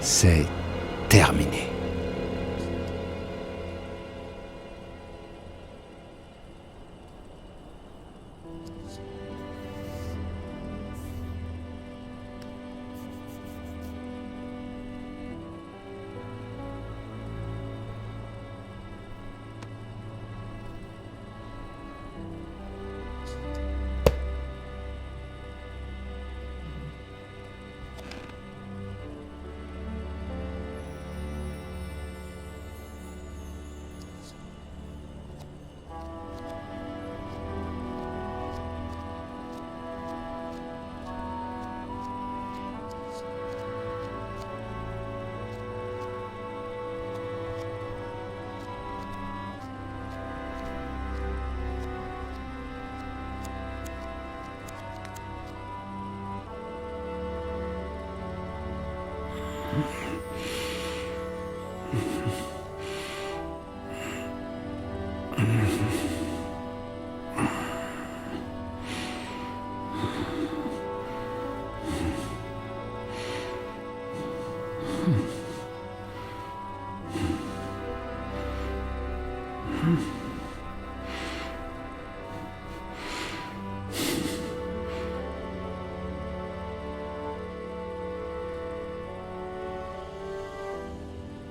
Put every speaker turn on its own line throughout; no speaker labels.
C'est terminé.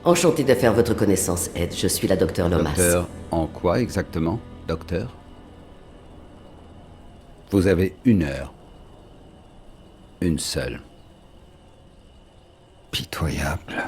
Enchanté de faire votre connaissance, Ed. Je suis la docteur Lomas.
Docteur, en quoi exactement, docteur? Vous avez 1 heure. Une seule. Pitoyable.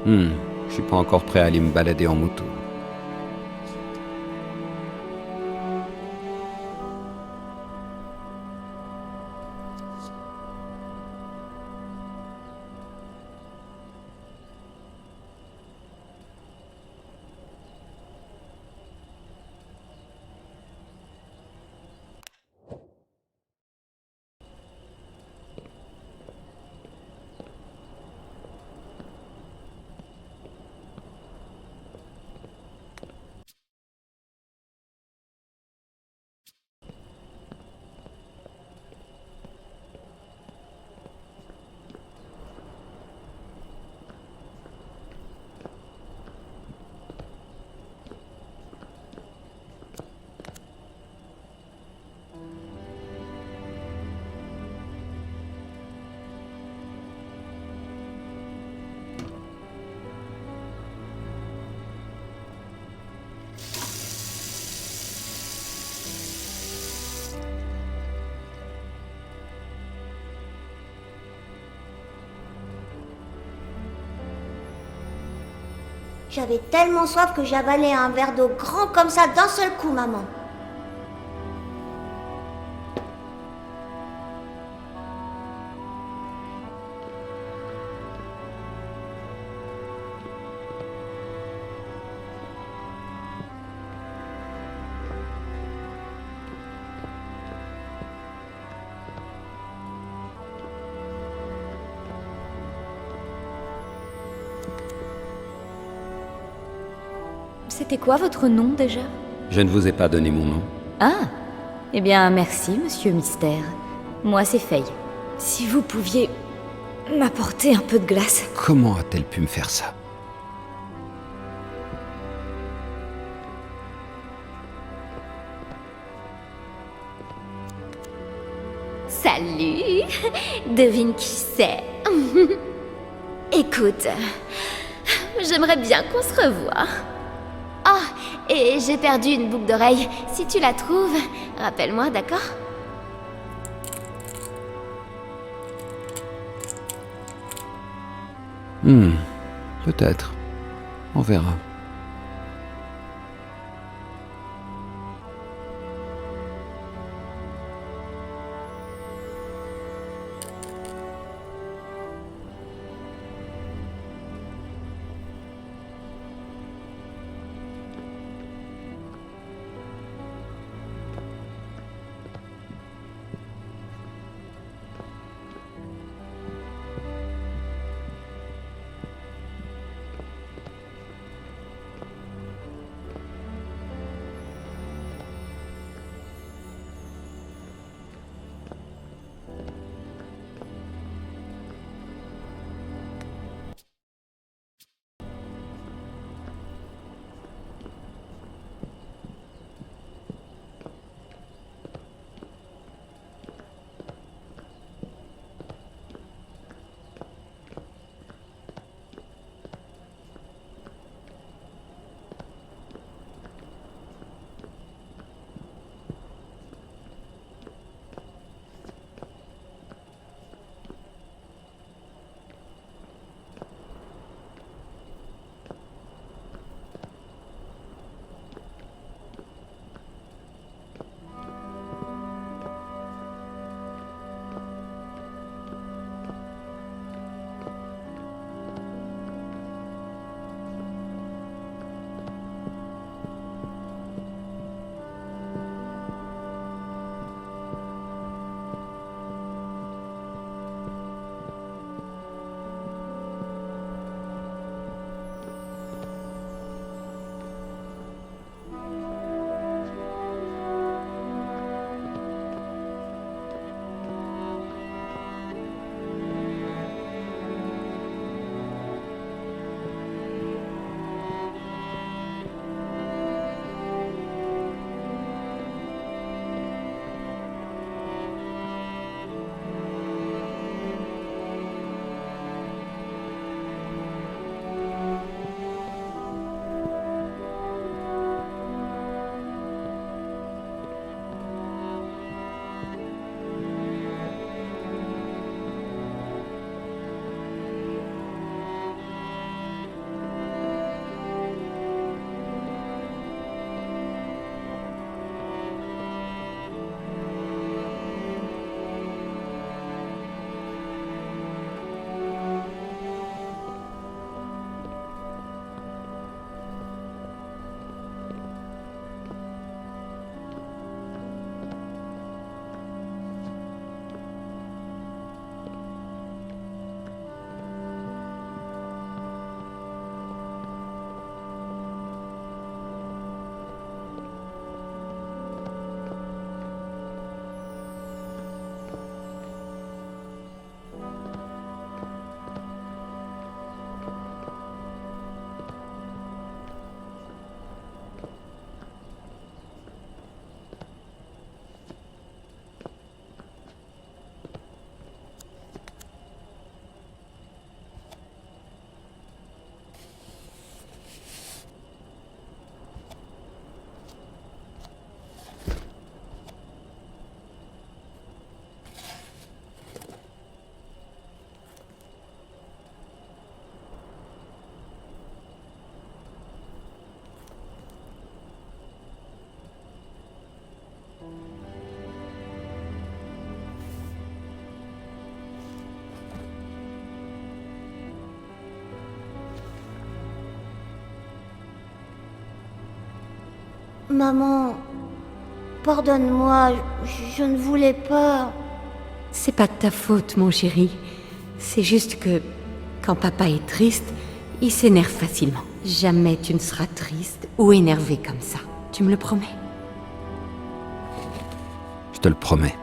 Je suis pas encore prêt à aller me balader en moto.
J'avais tellement soif que j'avalais un verre d'eau grand comme ça d'un seul coup, maman.
C'était quoi votre nom déjà?
Je ne vous ai pas donné mon nom.
Ah, eh bien merci, Monsieur Mystère. Moi c'est Faye. Si vous pouviez m'apporter un peu de glace.
Comment a-t-elle pu me faire ça?
Salut! Devine qui c'est? Écoute, j'aimerais bien qu'on se revoie. Ah, et j'ai perdu une boucle d'oreille. Si tu la trouves, rappelle-moi, d'accord?
Peut-être. On verra.
Maman, pardonne-moi, je ne voulais pas...
C'est pas de ta faute, mon chéri. C'est juste que, quand papa est triste, il s'énerve facilement. Jamais tu ne seras triste ou énervé comme ça. Tu me le promets?
Je te le promets.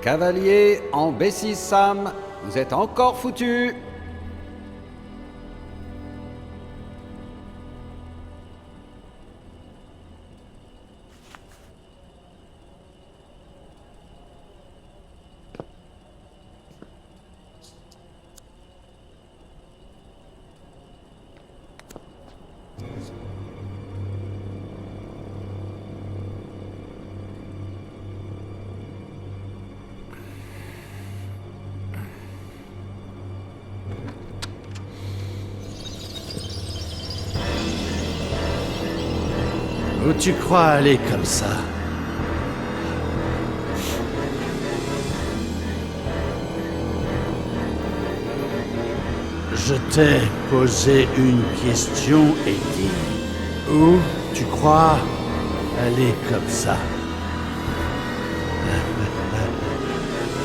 Cavalier en B6 Sam, vous êtes encore foutus.
Où tu crois aller comme ça? Je t'ai posé une question et dit où tu crois aller comme ça?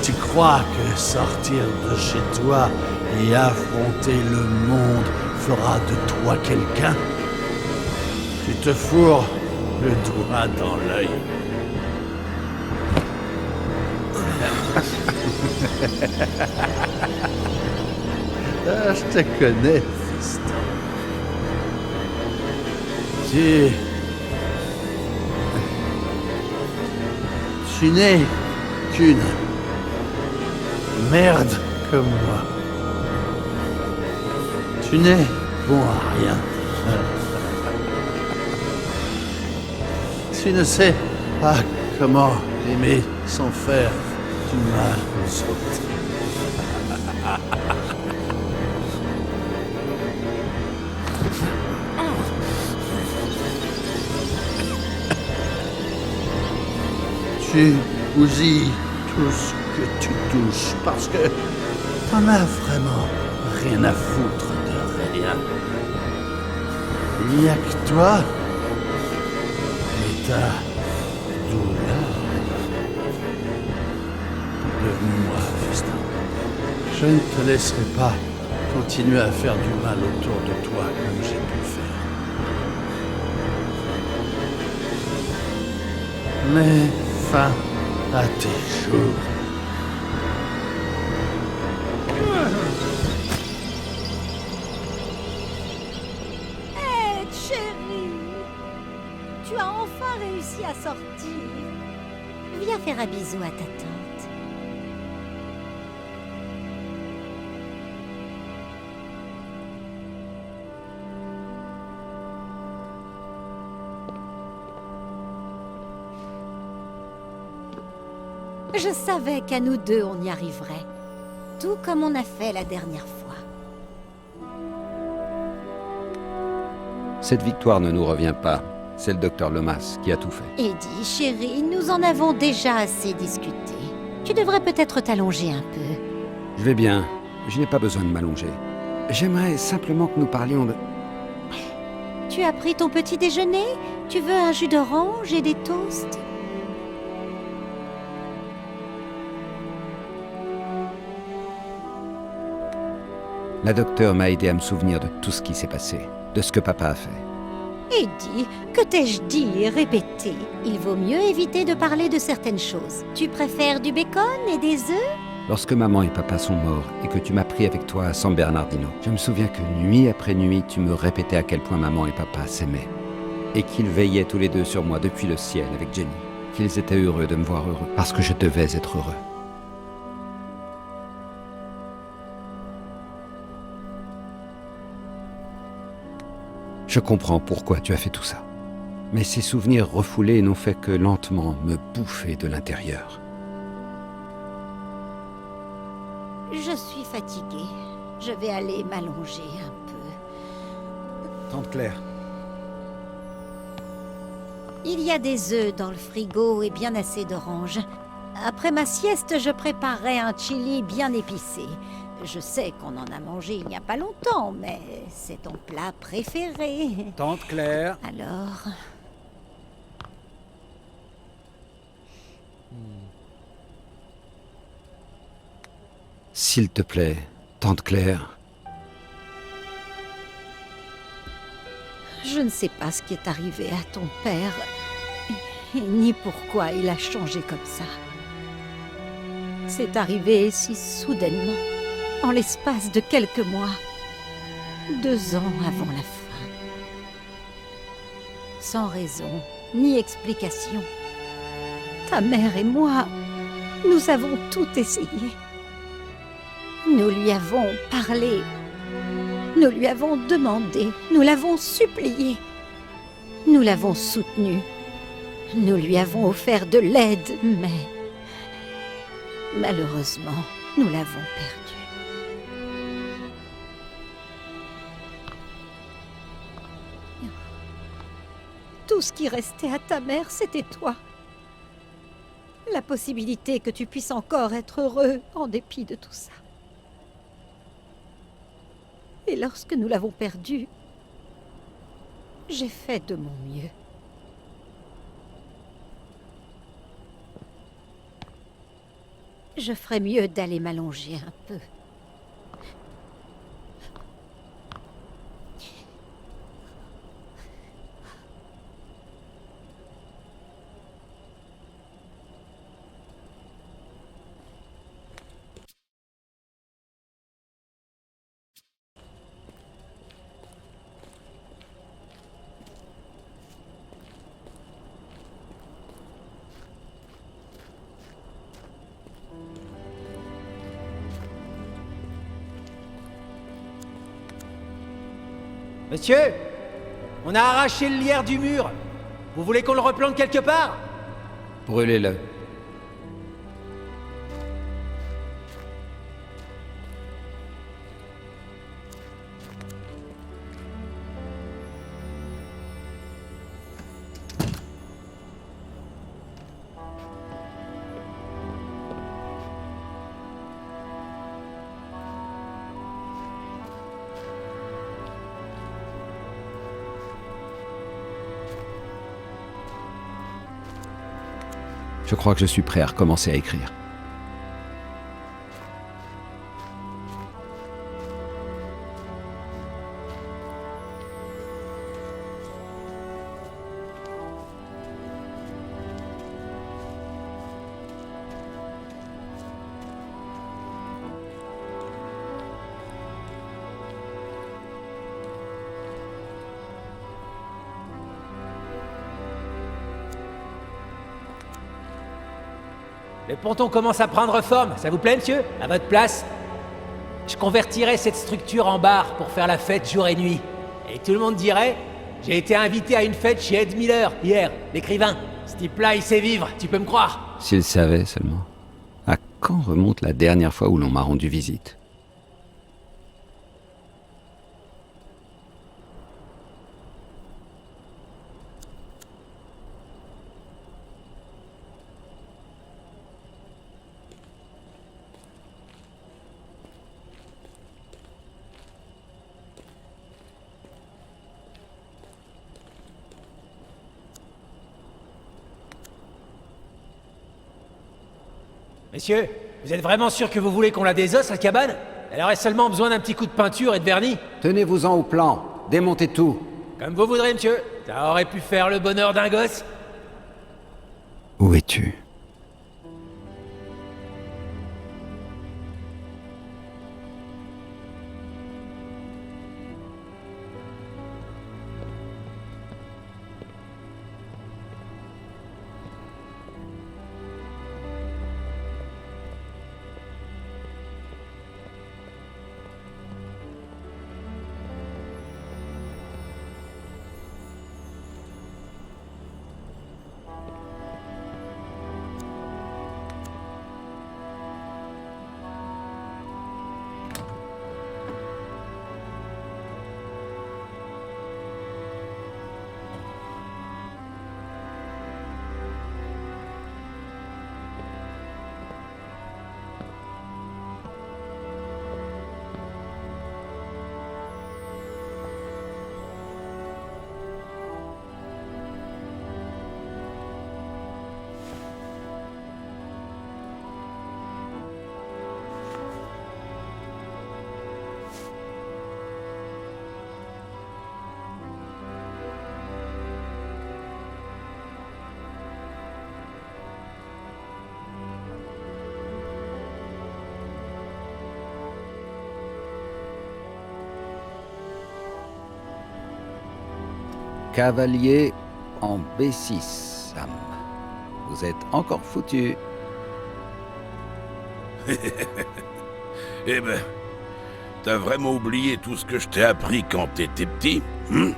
Tu crois que sortir de chez toi et affronter le monde fera de toi quelqu'un? Tu te fourres le doigt dans l'œil. Ah, je te connais, fiston. Tu n'es qu'une merde comme moi. Tu n'es bon à rien. Tu ne sais pas comment aimer sans faire du mal aux autres. Tu bousilles tout ce que tu touches parce que t'en as vraiment rien à foutre de rien. Il n'y a que toi et ta douleur. Devine-moi, fiston. Je ne te laisserai pas continuer à faire du mal autour de toi comme j'ai pu faire. Mais fin à tes jours.
Ed, chérie, tu as enfin réussi à sortir. Viens faire un bisou à ta tante. Je savais qu'à nous deux on y arriverait. Tout comme on a fait la dernière fois.
Cette victoire ne nous revient pas. C'est le docteur Lomas qui a tout fait.
Eddie, chérie, nous en avons déjà assez discuté. Tu devrais peut-être t'allonger un peu.
Je vais bien. Je n'ai pas besoin de m'allonger. J'aimerais simplement que nous parlions de...
Tu as pris ton petit déjeuner? Tu veux un jus d'orange et des toasts?
La docteure m'a aidé à me souvenir de tout ce qui s'est passé, de ce que papa a fait.
Eddie, que t'ai-je dit et répété? Il vaut mieux éviter de parler de certaines choses. Tu préfères du bacon et des œufs?
Lorsque maman et papa sont morts et que tu m'as pris avec toi à San Bernardino, je me souviens que nuit après nuit, tu me répétais à quel point maman et papa s'aimaient. Et qu'ils veillaient tous les deux sur moi depuis le ciel avec Jenny. Qu'ils étaient heureux de me voir heureux, parce que je devais être heureux. Je comprends pourquoi tu as fait tout ça. Mais ces souvenirs refoulés n'ont fait que lentement me bouffer de l'intérieur.
Je suis fatiguée. Je vais aller m'allonger un peu.
Tante Claire,
Il y a des œufs dans le frigo et bien assez d'oranges. Après ma sieste, je préparerai un chili bien épicé. Je sais qu'on en a mangé il n'y a pas longtemps, mais c'est ton plat préféré.
Tante Claire.
Alors...
S'il te plaît, tante Claire.
Je ne sais pas ce qui est arrivé à ton père, ni pourquoi il a changé comme ça. C'est arrivé si soudainement, en l'espace de quelques mois, 2 ans avant la fin. Sans raison, ni explication. Ta mère et moi, nous avons tout essayé. Nous lui avons parlé. Nous lui avons demandé, nous l'avons supplié, nous l'avons soutenu, nous lui avons offert de l'aide, mais malheureusement, nous l'avons perdu. Tout ce qui restait à ta mère, c'était toi. La possibilité que tu puisses encore être heureux en dépit de tout ça. Et lorsque nous l'avons perdu, j'ai fait de mon mieux. Je ferais mieux d'aller m'allonger un peu.
Monsieur, on a arraché le lierre du mur. Vous voulez qu'on le replante quelque part?
Brûlez-le. Je crois que je suis prêt à recommencer à écrire.
Le ponton commence à prendre forme, ça vous plaît, monsieur? À votre place, je convertirais cette structure en bar pour faire la fête jour et nuit. Et tout le monde dirait, j'ai été invité à une fête chez Ed Miller, hier, l'écrivain. Ce type-là, il sait vivre, tu peux me croire?
S'il savait seulement. À quand remonte la dernière fois où l'on m'a rendu visite?
Messieurs, vous êtes vraiment sûr que vous voulez qu'on la désosse, la cabane? Elle aurait seulement besoin d'un petit coup de peinture et de vernis.
Tenez-vous-en au plan. Démontez tout.
Comme vous voudrez, monsieur. Ça aurait pu faire le bonheur d'un gosse.
Où es-tu? cavalier en B6, Sam. Vous êtes encore foutu.
Eh ben, t'as vraiment oublié tout ce que je t'ai appris quand t'étais petit, hein?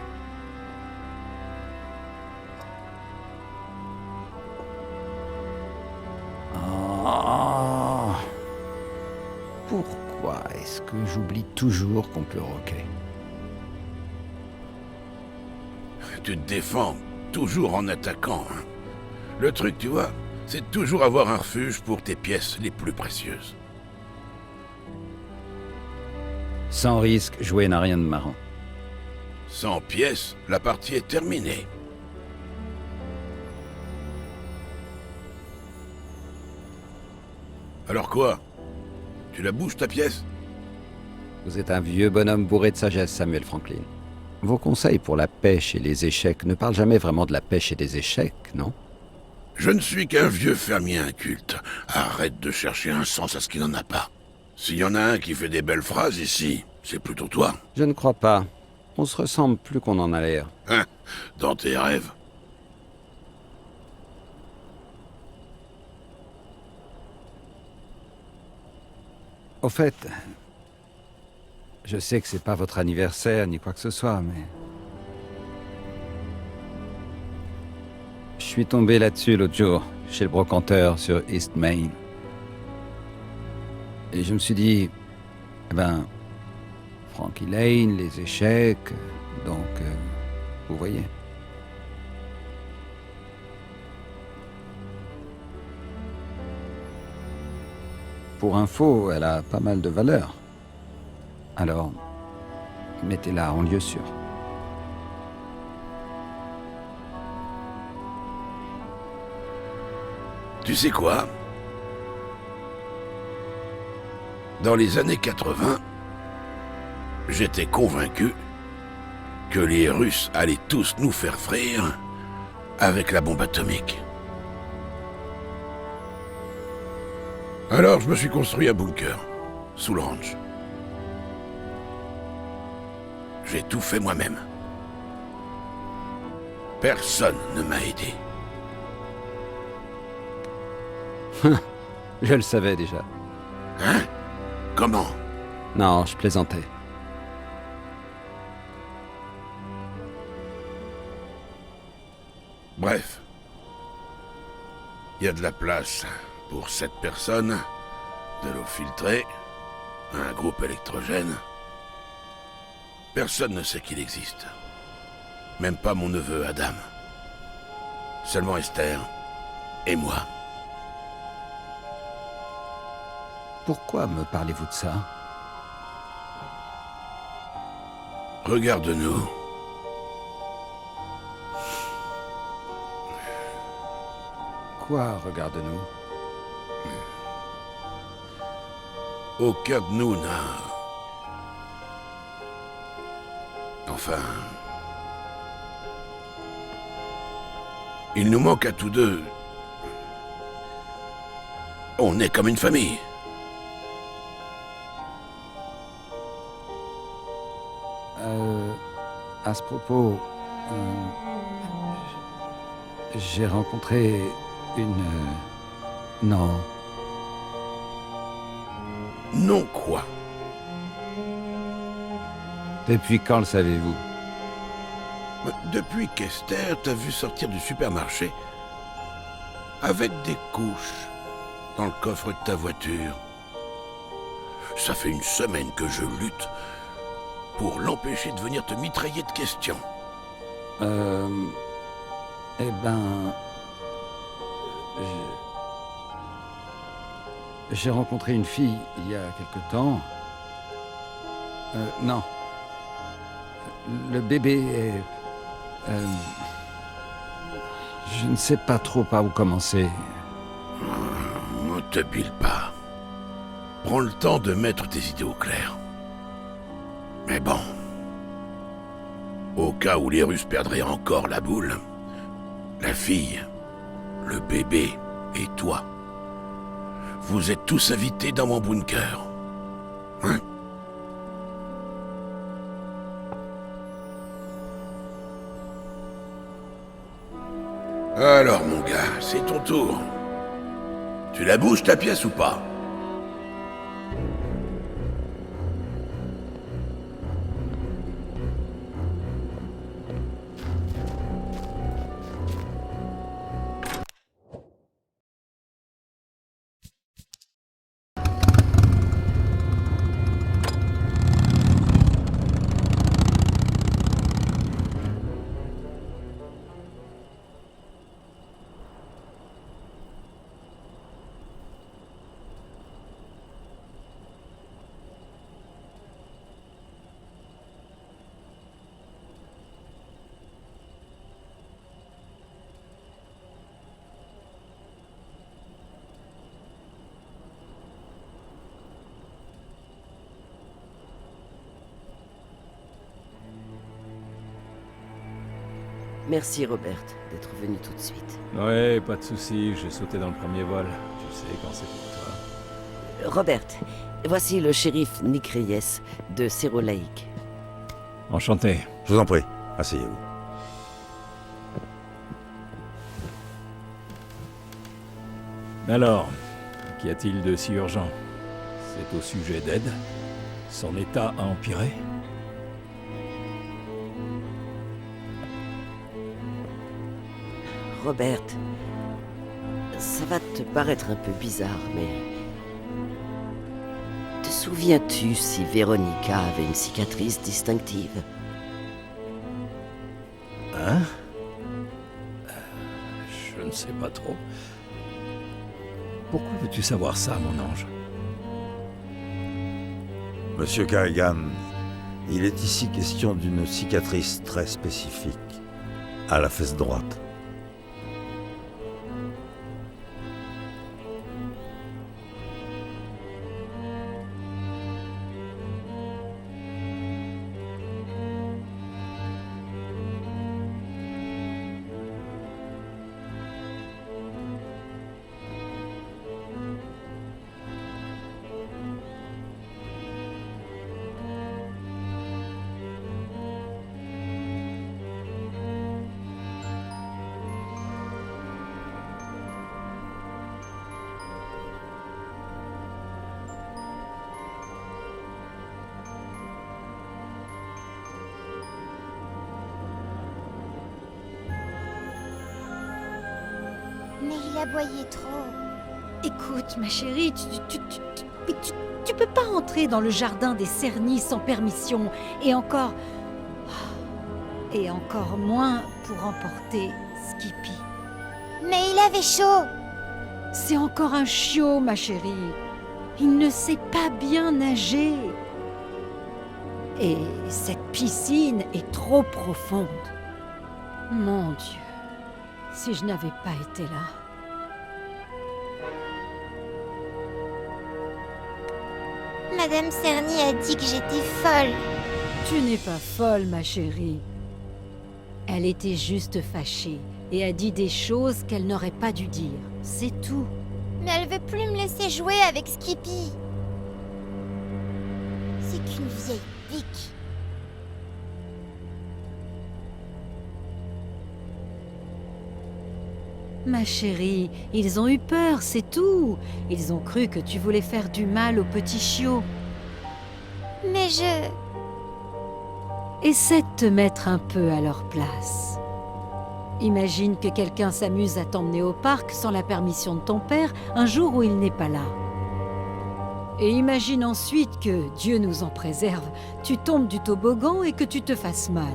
Oh. Pourquoi est-ce que j'oublie toujours qu'on peut roquer?
Tu te défends toujours en attaquant, hein? Le truc, tu vois, c'est toujours avoir un refuge pour tes pièces les plus précieuses.
Sans risque, jouer n'a rien de marrant.
Sans pièces, la partie est terminée. Alors quoi? Tu la bouges ta pièce?
Vous êtes un vieux bonhomme bourré de sagesse, Samuel Franklin. Vos conseils pour la pêche et les échecs ne parlent jamais vraiment de la pêche et des échecs, non?
Je ne suis qu'un vieux fermier inculte. Arrête de chercher un sens à ce qu'il n'en a pas. S'il y en a un qui fait des belles phrases ici, c'est plutôt toi.
Je ne crois pas. On se ressemble plus qu'on en a l'air.
Hein? Dans tes rêves.
Au fait, je sais que c'est pas votre anniversaire ni quoi que ce soit, mais... Je suis tombé là-dessus l'autre jour, chez le brocanteur sur East Main. Et je me suis dit, eh ben, Frankie Lane, les échecs, donc, vous voyez. Pour info, elle a pas mal de valeur. Alors, mettez-la en lieu sûr.
Tu sais quoi? Dans les années 80, j'étais convaincu que les Russes allaient tous nous faire frire avec la bombe atomique. Alors je me suis construit un bunker, sous le ranch. J'ai tout fait moi-même. Personne ne m'a aidé.
Je le savais déjà.
Hein? Comment?
Non, je plaisantais.
Bref. Il y a de la place pour 7 personnes, de l'eau filtrée, un groupe électrogène. Personne ne sait qu'il existe. Même pas mon neveu Adam. Seulement Esther et moi.
Pourquoi me parlez-vous de ça?
Regarde-nous.
Quoi, regarde-nous?
Aucun de nous n'a... Enfin... Il nous manque à tous deux... On est comme une famille.
À ce propos... j'ai rencontré une... Non.
Non quoi?
Depuis quand le savez-vous?
Depuis qu'Esther t'a vu sortir du supermarché avec des couches dans le coffre de ta voiture. Ça fait une semaine que je lutte pour l'empêcher de venir te mitrailler de questions.
Eh ben... J'ai rencontré une fille il y a quelque temps. Non. Le bébé est... je ne sais pas trop par où commencer.
Ne te bile pas. Prends le temps de mettre tes idées au clair. Mais bon... Au cas où les Russes perdraient encore la boule, la fille, le bébé et toi, vous êtes tous invités dans mon bunker. Hein? Alors, mon gars, c'est ton tour. Tu la bouges ta pièce ou pas?
Merci, Robert, d'être venu tout de suite.
Ouais, pas de souci, j'ai sauté dans le premier vol. Tu sais quand c'est pour toi.
Robert, voici le shérif Nick Reyes de Cerro Lake.
Enchanté.
Je vous en prie, asseyez-vous.
Alors, qu'y a-t-il de si urgent? C'est au sujet d'Ed? Son état a empiré?
Robert, ça va te paraître un peu bizarre, mais... Te souviens-tu si Véronica avait une cicatrice distinctive?
Hein? Je ne sais pas trop. Pourquoi veux-tu savoir ça, mon ange?
Monsieur Carrigan, il est ici question d'une cicatrice très spécifique, à la fesse droite.
Mais il aboyait trop.
Écoute, ma chérie, tu peux pas entrer dans le jardin des Cerny sans permission, et encore moins pour emporter Skippy.
Mais il avait chaud.
C'est encore un chiot, ma chérie. Il ne sait pas bien nager. Et cette piscine est trop profonde. Mon Dieu, si je n'avais pas été là.
Madame Cerny a dit que j'étais folle.
Tu n'es pas folle, ma chérie. Elle était juste fâchée et a dit des choses qu'elle n'aurait pas dû dire. C'est tout.
Mais elle veut plus me laisser jouer avec Skippy. C'est qu'une vieille pique.
Ma chérie, ils ont eu peur, c'est tout. Ils ont cru que tu voulais faire du mal au petit chiot.
Mais je...
Essaie de te mettre un peu à leur place. Imagine que quelqu'un s'amuse à t'emmener au parc sans la permission de ton père un jour où il n'est pas là. Et imagine ensuite que, Dieu nous en préserve, tu tombes du toboggan et que tu te fasses mal.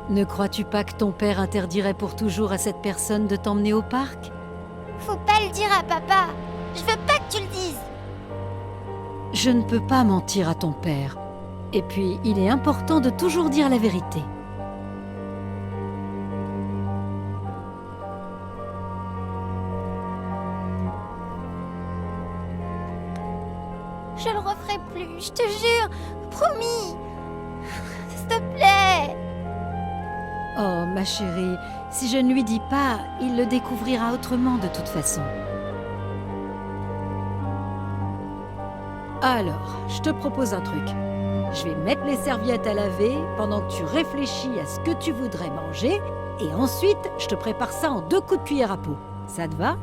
Ne crois-tu pas que ton père interdirait pour toujours à cette personne de t'emmener au parc?
Faut pas le dire à papa. Je veux pas que tu le dises.
Je ne peux pas mentir à ton père. Et puis, il est important de toujours dire la vérité.
Je le referai plus, je te jure. Promis. S'il te plaît.
Oh, ma chérie, si je ne lui dis pas, il le découvrira autrement de toute façon. Alors, je te propose un truc. Je vais mettre les serviettes à laver pendant que tu réfléchis à ce que tu voudrais manger, et ensuite, je te prépare ça en 2 coups de cuillère à peau. Ça te va?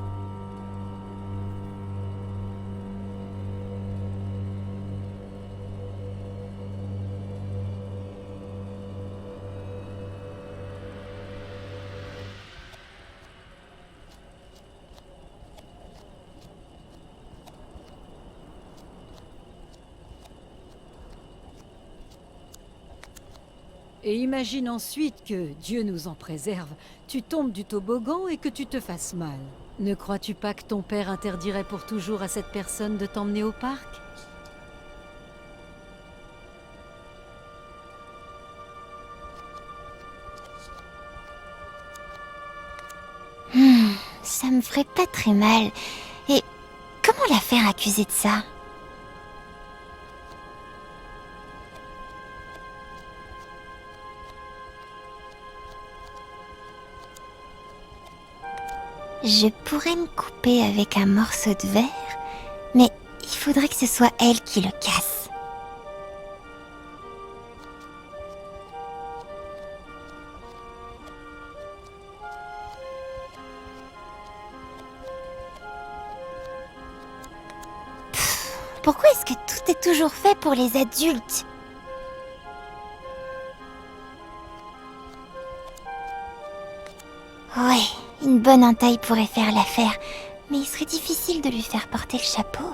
Et imagine ensuite que, Dieu nous en préserve, tu tombes du toboggan et que tu te fasses mal. Ne crois-tu pas que ton père interdirait pour toujours à cette personne de t'emmener au parc?
Ça me ferait pas très mal. Et comment la faire accuser de ça? Je pourrais me couper avec un morceau de verre, mais il faudrait que ce soit elle qui le casse. Pourquoi est-ce que tout est toujours fait pour les adultes? Ouais, une bonne entaille pourrait faire l'affaire, mais il serait difficile de lui faire porter le chapeau.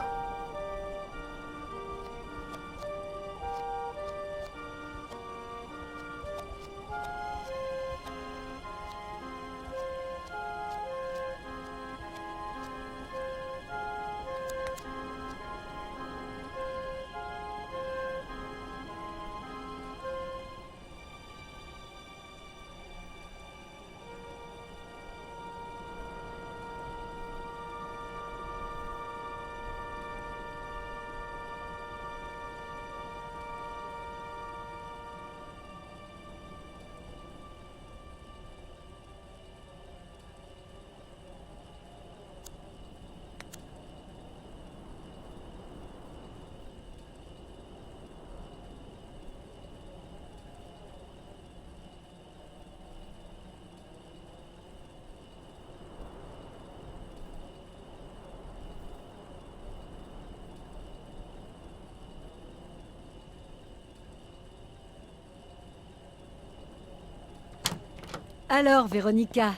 Alors, Véronica,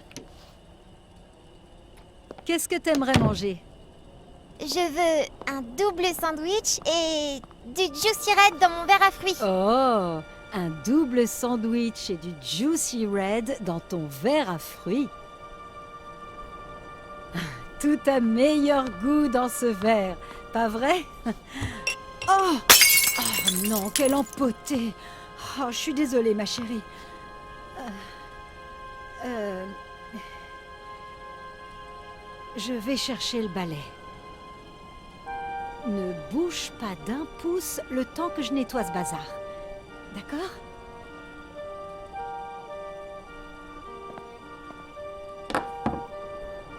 qu'est-ce que t'aimerais manger?
Je veux un double sandwich et du Juicy Red dans mon verre à fruits.
Oh, un double sandwich et du Juicy Red dans ton verre à fruits. Tout a meilleur goût dans ce verre, pas vrai? Oh, oh non, quelle empotée. Oh, je suis désolée, ma chérie. Je vais chercher le balai. Ne bouge pas d'un pouce le temps que je nettoie ce bazar. D'accord?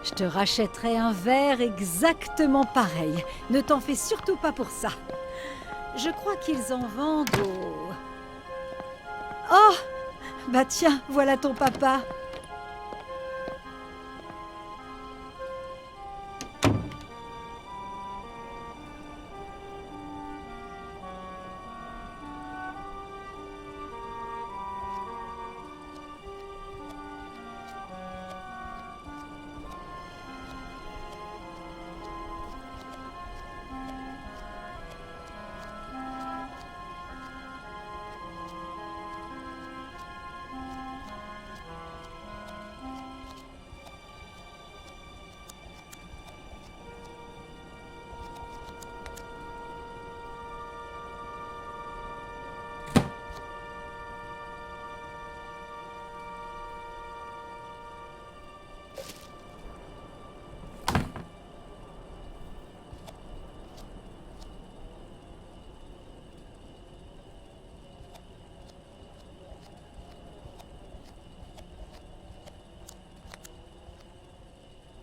Je te rachèterai un verre exactement pareil. Ne t'en fais surtout pas pour ça. Je crois qu'ils en vendent au... Oh! Bah tiens, voilà ton papa.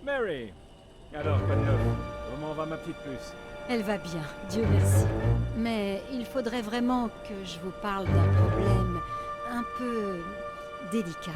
Mary! Alors, quoi de neuf? Comment va ma petite puce?
Elle va bien, Dieu merci. Mais il faudrait vraiment que je vous parle d'un problème un peu délicat.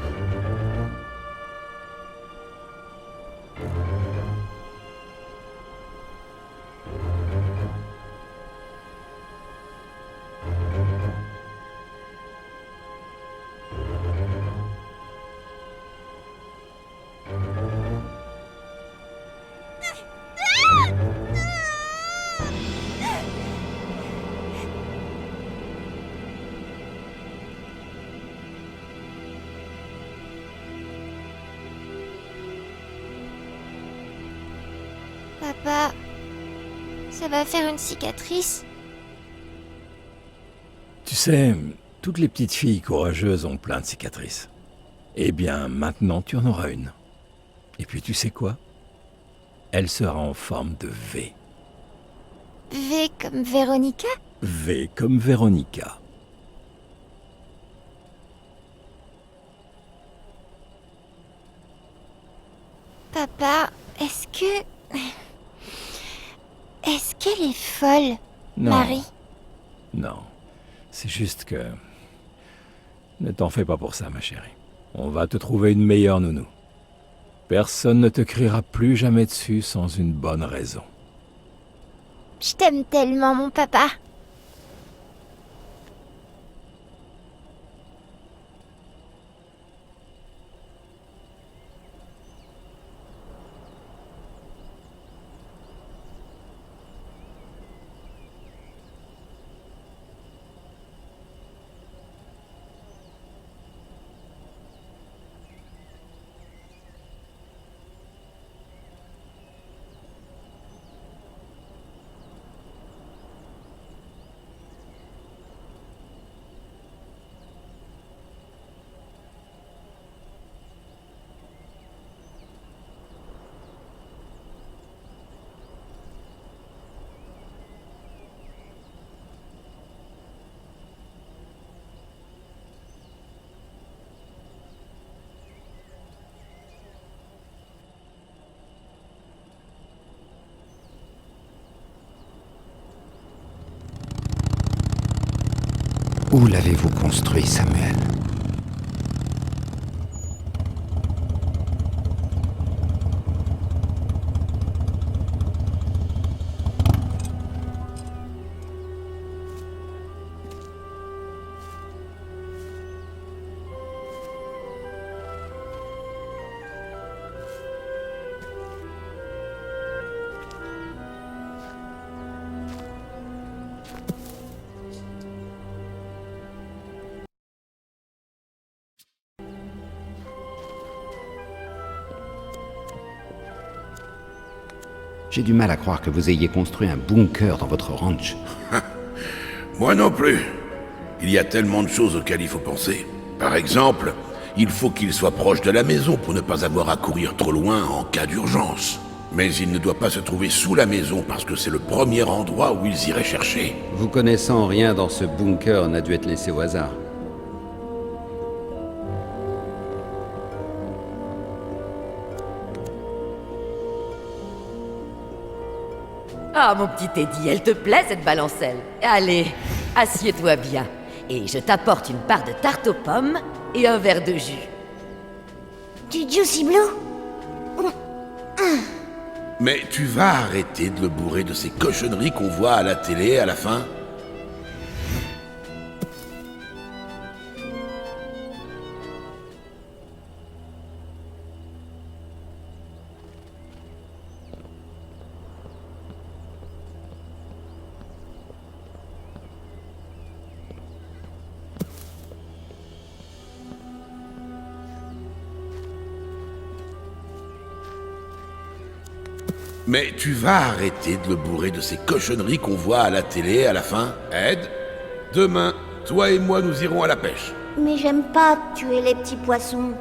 Papa, ça va faire une cicatrice?
Tu sais, toutes les petites filles courageuses ont plein de cicatrices. Eh bien, maintenant tu en auras une. Et puis tu sais quoi? Elle sera en forme de V.
V comme Véronica?
V comme Véronica.
Papa, est-ce qu'elle est folle,
Non.
Marie?
Non, c'est juste que... Ne t'en fais pas pour ça, ma chérie. On va te trouver une meilleure nounou. Personne ne te criera plus jamais dessus sans une bonne raison.
Je t'aime tellement, mon papa.
Où l'avez-vous construit, Samuel? J'ai du mal à croire que vous ayez construit un bunker dans votre ranch.
Moi non plus. Il y a tellement de choses auxquelles il faut penser. Par exemple, il faut qu'il soit proche de la maison pour ne pas avoir à courir trop loin en cas d'urgence. Mais il ne doit pas se trouver sous la maison parce que c'est le premier endroit où ils iraient chercher.
Vous connaissant, rien dans ce bunker n'a dû être laissé au hasard.
Ah, mon petit Teddy, elle te plaît cette balancelle? Allez, assieds-toi bien. Et je t'apporte une part de tarte aux pommes et un verre de jus.
Du Juicy Blue?
Mais tu vas arrêter de le bourrer de ces cochonneries qu'on voit à la télé à la fin? Mais tu vas arrêter de le bourrer de ces cochonneries qu'on voit à la télé à la fin? Ed, demain, toi et moi nous irons à la pêche.
Mais j'aime pas tuer les petits poissons.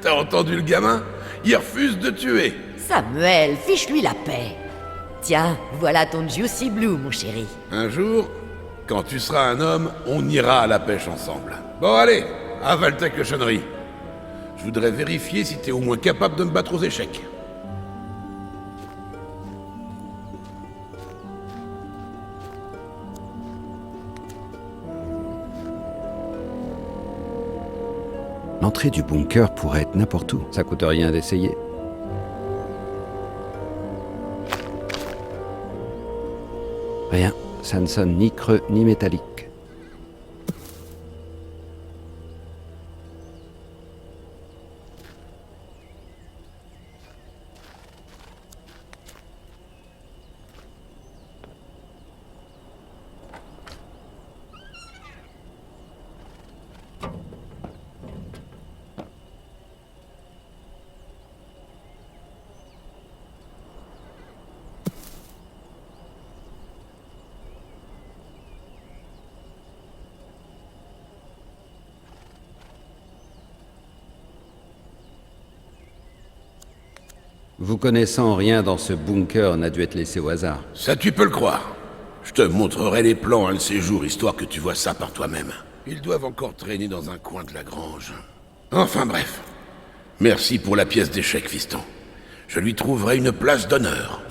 T'as entendu le gamin? Il refuse de tuer.
Samuel, fiche-lui la paix. Tiens, voilà ton Juicy Blue, mon chéri.
Un jour, quand tu seras un homme, on ira à la pêche ensemble. Bon allez, avale ta cochonnerie. Je voudrais vérifier si t'es au moins capable de me battre aux échecs.
L'entrée du bunker pourrait être n'importe où. Ça coûte rien d'essayer. Rien. Ça ne sonne ni creux ni métallique. Vous connaissant, rien dans ce bunker n'a dû être laissé au hasard.
Ça, tu peux le croire. Je te montrerai les plans un de ces jours, histoire que tu vois ça par toi-même. Ils doivent encore traîner dans un coin de la grange. Enfin bref. Merci pour la pièce d'échec, fiston. Je lui trouverai une place d'honneur.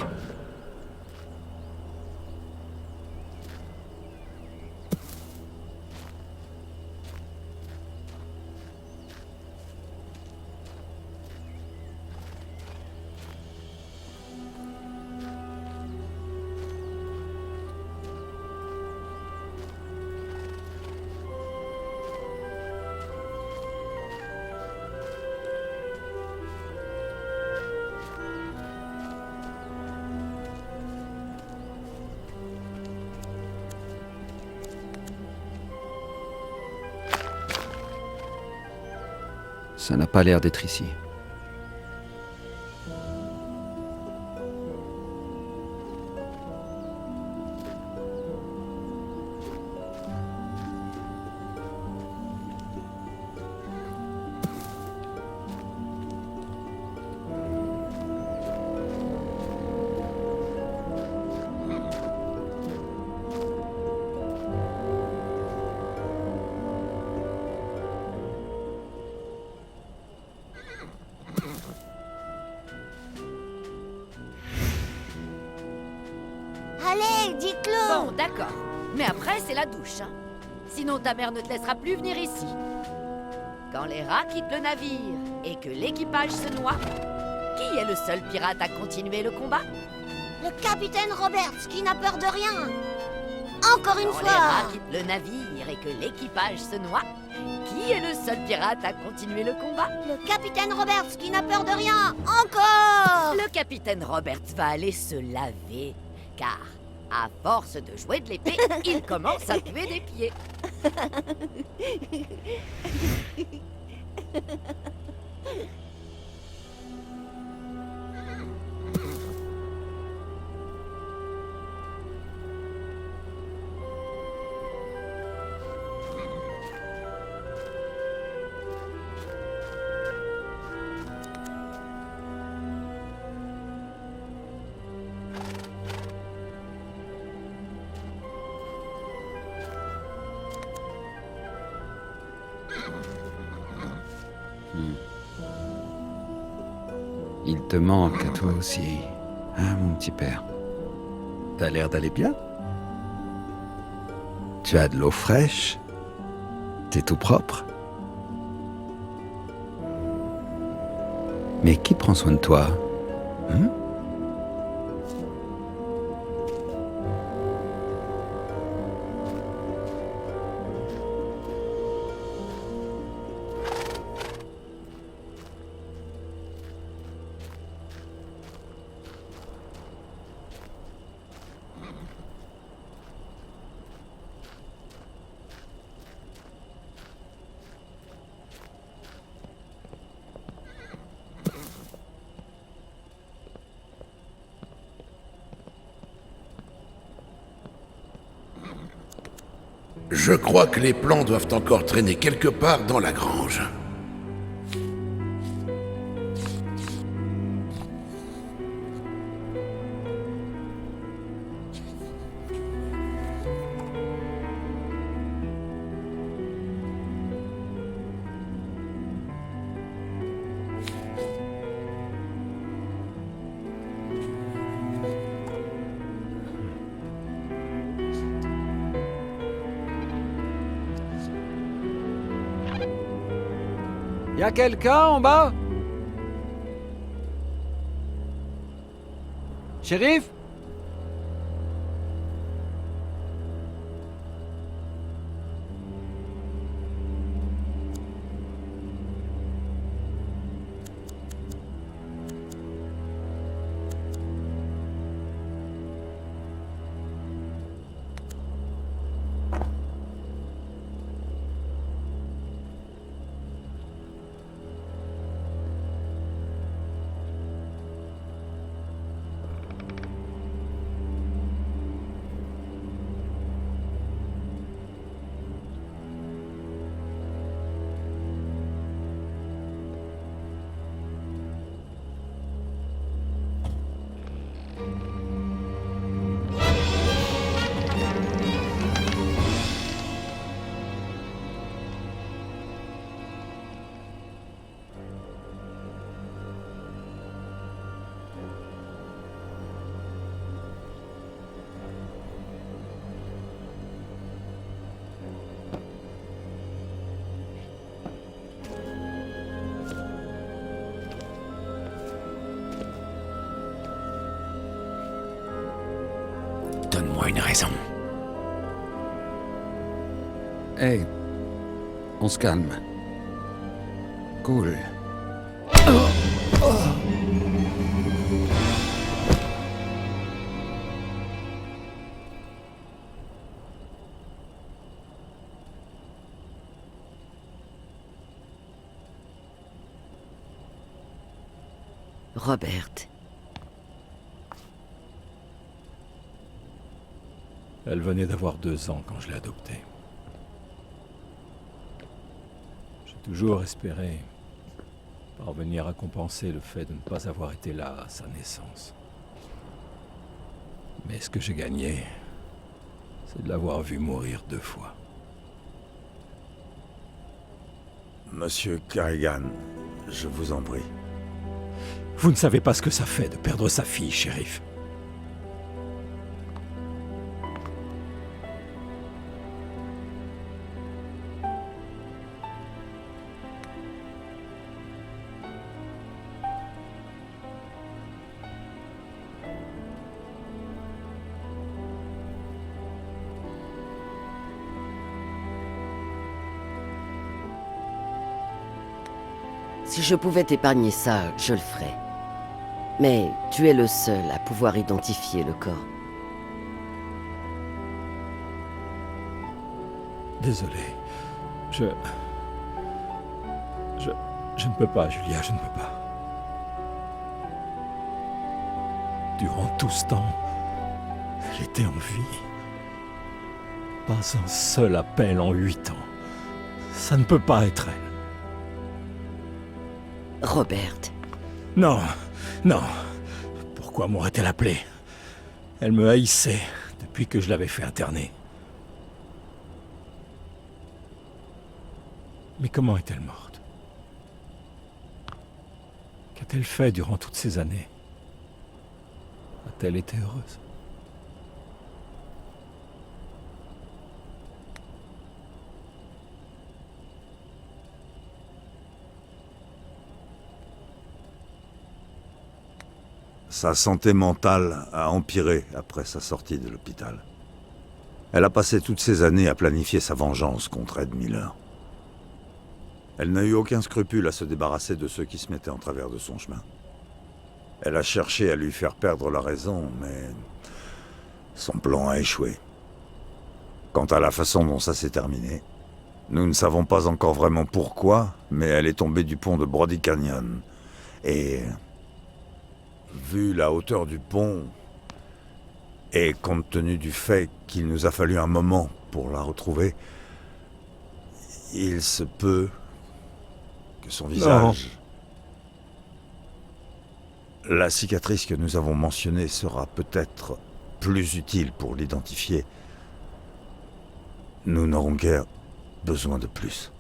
Ça n'a pas l'air d'être ici.
Allez, dites-le.
Bon, d'accord. Mais après, c'est la douche, hein. Sinon, ta mère ne te laissera plus venir ici. Quand les rats quittent le navire et que l'équipage se noie, qui est le seul pirate à continuer le combat?
Le capitaine Roberts, qui n'a peur de rien. Encore une
Quand
fois.
les rats quittent le navire et que l'équipage se noie, qui est le seul pirate à continuer le combat?
Le capitaine Roberts, qui n'a peur de rien. Encore.
Le capitaine Roberts va aller se laver, car à force de jouer de l'épée, il commence à puer des pieds.
Il te manque à toi aussi, hein, mon petit père. T'as l'air d'aller bien. Tu as de l'eau fraîche. T'es tout propre. Mais qui prend soin de toi, hein?
Je crois que les plans doivent encore traîner quelque part dans la grange.
Y a quelqu'un en bas? Shérif?
Donne-moi une raison.
Hey, on se calme. Cool.
Robert.
Elle venait d'avoir 2 ans quand je l'ai adoptée. J'ai toujours espéré parvenir à compenser le fait de ne pas avoir été là à sa naissance. Mais ce que j'ai gagné, c'est de l'avoir vue mourir 2 fois.
Monsieur Kerrigan, je vous en prie.
Vous ne savez pas ce que ça fait de perdre sa fille, shérif.
Si je pouvais t'épargner ça, je le ferais. Mais tu es le seul à pouvoir identifier le corps.
Désolé. Je ne peux pas, Julia, je ne peux pas. Durant tout ce temps, elle était en vie. Pas un seul appel en 8 ans. Ça ne peut pas être elle.
Robert.
Non, non. Pourquoi m'aurait-elle appelé? Elle me haïssait depuis que je l'avais fait interner. Mais comment est-elle morte? Qu'a-t-elle fait durant toutes ces années? A-t-elle été heureuse?
Sa santé mentale a empiré après sa sortie de l'hôpital. Elle a passé toutes ces années à planifier sa vengeance contre Ed Miller. Elle n'a eu aucun scrupule à se débarrasser de ceux qui se mettaient en travers de son chemin. Elle a cherché à lui faire perdre la raison, mais son plan a échoué. Quant à la façon dont ça s'est terminé, nous ne savons pas encore vraiment pourquoi, mais elle est tombée du pont de Brody Canyon. Et vu la hauteur du pont, et compte tenu du fait qu'il nous a fallu un moment pour la retrouver, il se peut que son visage... Non. La cicatrice que nous avons mentionnée sera peut-être plus utile pour l'identifier. Nous n'aurons guère besoin de plus.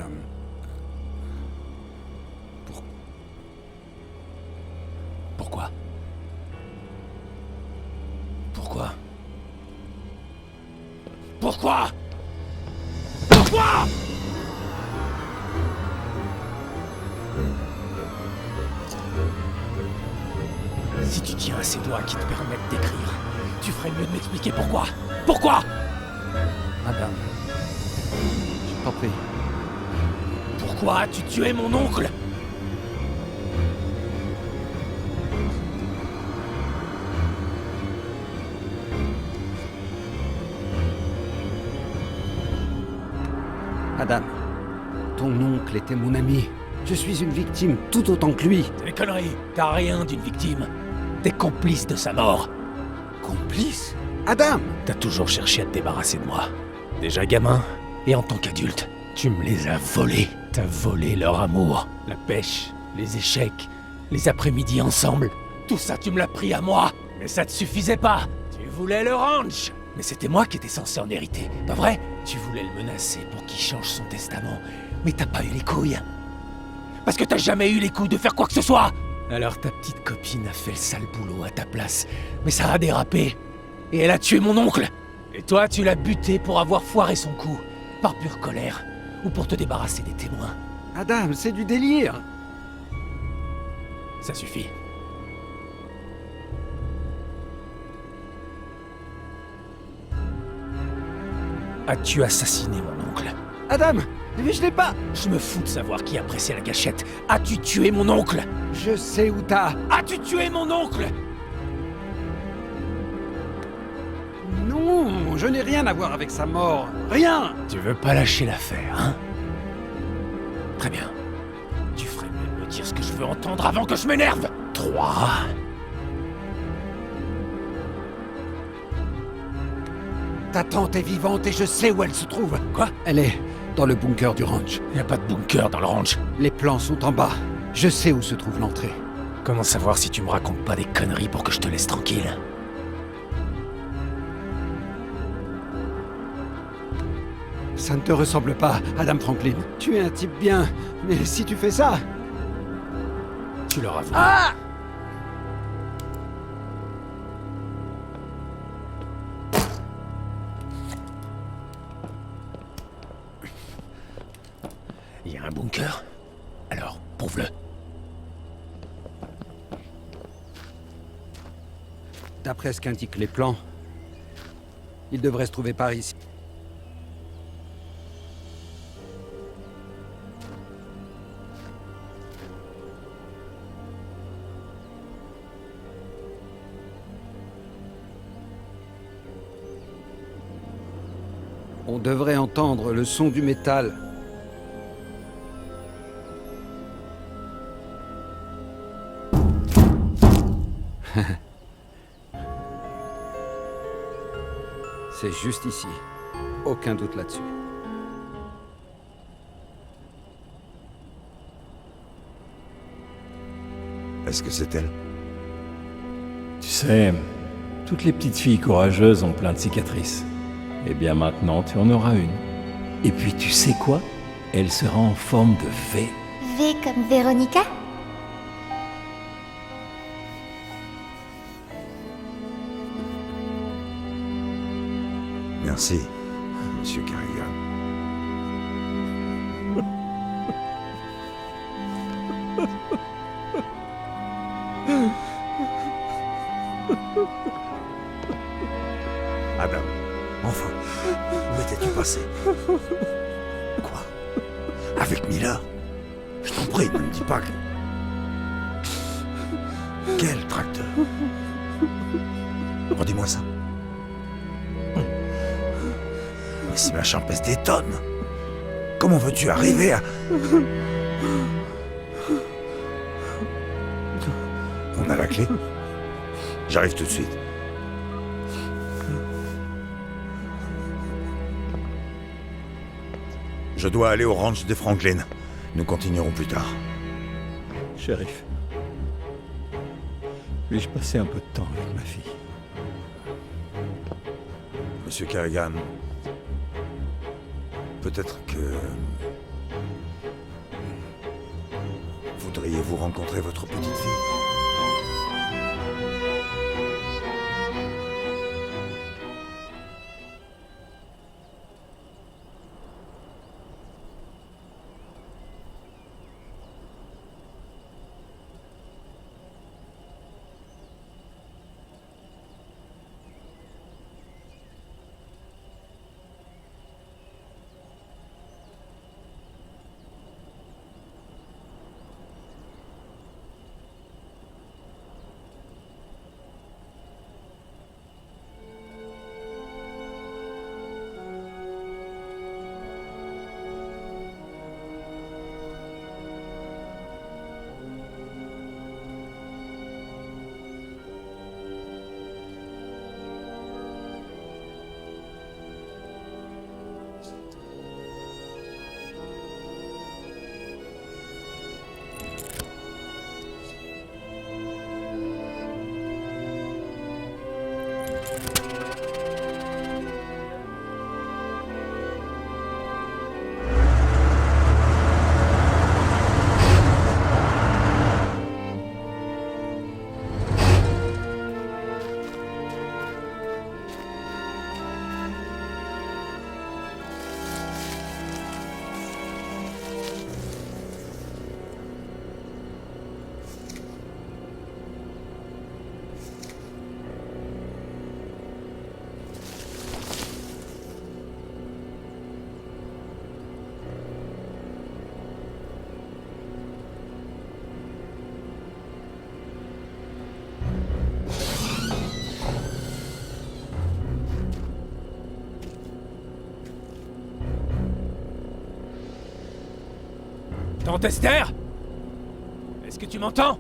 Adam.
Pourquoi? Pourquoi? Pourquoi? Pourquoi? Si tu tiens à ces doigts qui te permettent d'écrire, tu ferais mieux de m'expliquer pourquoi. Pourquoi?
Adam, je t'en prie.
Pourquoi as-tu tué mon oncle?
Adam, ton oncle était mon ami. Je suis une victime tout autant que lui.
C'est des conneries. T'as rien d'une victime. T'es complice de sa mort.
Complice? Adam!
T'as toujours cherché à te débarrasser de moi. Déjà gamin, et en tant qu'adulte, tu me les as volés. T'as volé leur amour, la pêche, les échecs, les après-midi ensemble. Tout ça, tu me l'as pris à moi. Mais ça te suffisait pas. Tu voulais le ranch. Mais c'était moi qui étais censé en hériter, pas vrai? Tu voulais le menacer pour qu'il change son testament. Mais t'as pas eu les couilles. Parce que t'as jamais eu les couilles de faire quoi que ce soit. Alors ta petite copine a fait le sale boulot à ta place. Mais ça a dérapé. Et elle a tué mon oncle. Et toi, tu l'as buté pour avoir foiré son coup. Par pure colère. Ou pour te débarrasser des témoins.
Adam, c'est du délire.
Ça suffit. As-tu assassiné mon oncle?
Adam, mais je l'ai pas.
Je me fous de savoir qui a pressé la gâchette. As-tu tué mon oncle?
Je sais où t'as.
As-tu tué mon oncle?
Non, je n'ai rien à voir avec sa mort. Rien.
Tu veux pas lâcher l'affaire, hein? Très bien. Tu ferais mieux de me dire ce que je veux entendre avant que je m'énerve. 3.
Ta tante est vivante et je sais où elle se trouve.
Quoi?
Elle est dans le bunker du ranch.
Y a pas de bunker dans le ranch.
Les plans sont en bas. Je sais où se trouve l'entrée.
Comment savoir si tu me racontes pas des conneries pour que je te laisse tranquille?
Ça ne te ressemble pas, Adam Franklin. Tu es un type bien, mais si tu fais ça...
Tu l'auras vu.
Ah!
Il y a un bunker? Alors, prouve-le.
D'après ce qu'indiquent les plans, il devrait se trouver par ici. On devrait entendre le son du métal. C'est juste ici. Aucun doute là-dessus.
Est-ce que c'est elle?
Tu sais, toutes les petites filles courageuses ont plein de cicatrices. Eh bien maintenant, tu en auras une. Et puis tu sais quoi? Elle sera en forme de V.
V comme Véronica?
Merci, Monsieur Carrigan. Adam, enfin, où étais-tu passé? Quoi? Avec Miller? Je t'en prie, ne me dis pas que... Quel tracteur? Redis-moi ça. Mais si machin pèse des tonnes, comment veux-tu arriver à... On a la clé? J'arrive tout de suite. Je dois aller au ranch des Franklin. Nous continuerons plus tard.
Shérif, puis-je passer un peu de temps avec ma fille?
Monsieur Carrigan, peut-être que Voudriez-vous rencontrer votre petite fille?
Tante Esther? Est-ce que tu m'entends?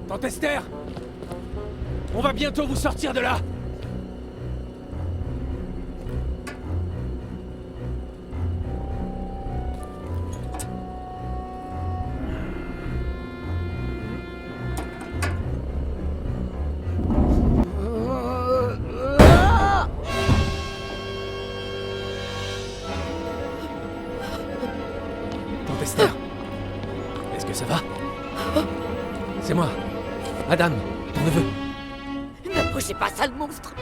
Tante Esther! On va bientôt vous sortir de là! Tante Esther! Est-ce que ça va? C'est moi! Adam, ton neveu.
N'approchez pas, sale monstre!